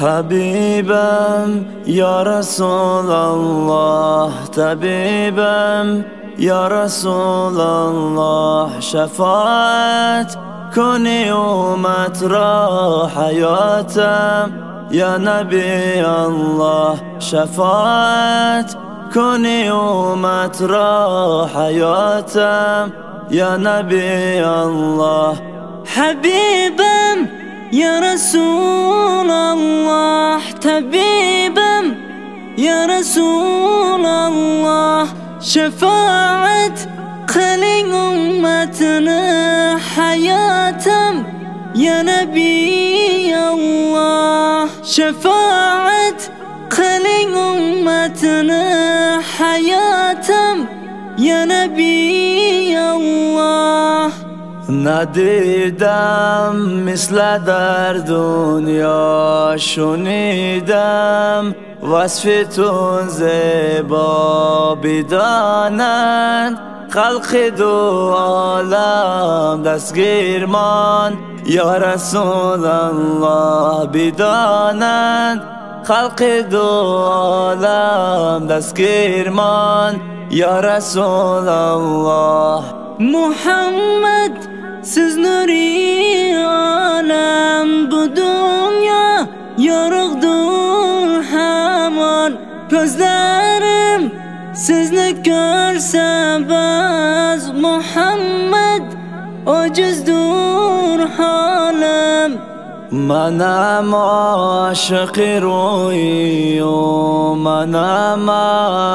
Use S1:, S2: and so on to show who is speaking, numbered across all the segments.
S1: حبیبم یا رسول الله، طبیبم یا رسول الله، شفاعت کنی امت را حیاتم یا نبی الله، شفاعت کنی امت را حیاتم یا نبی الله.
S2: حبیبم یا رسول الله، طبیبم یا رسول الله، شفاعت کنی امتنا حیاتم یا نبی الله، شفاعت کنی امتنا حیاتم یا نبی الله.
S1: ندیدم مثل در دنیا، شنیدم وصفتون زیبا، بدانند خلق دو عالم دستگیرمان یا رسول الله، بدانند خلق دو عالم دستگیرمان یا رسول الله.
S2: Muhammed siz nuri alem, bu dünya yorugdur hemen, gözlerim sizni görse bez, Muhammed acizdur halim.
S1: منم عاشق روی و منم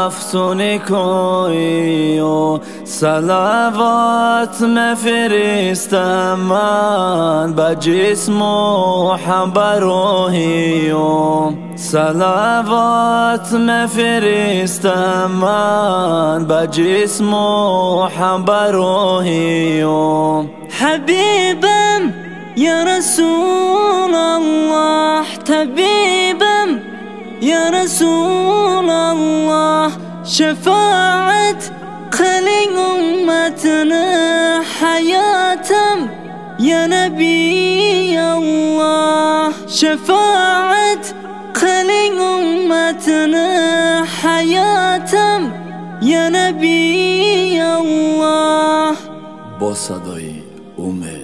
S1: افسون کوی و صلوات مفرستم من به جسم و هم به روحی و صلوات مفرستم من به جسم و هم به روحی و
S2: حبیبم یا رسول الله، طبیبم یا رسول الله، شفاعت کنی امتنا حیاتم یا نبی الله، شفاعت کنی امتنا حیاتم یا نبی الله.
S1: با صدای امید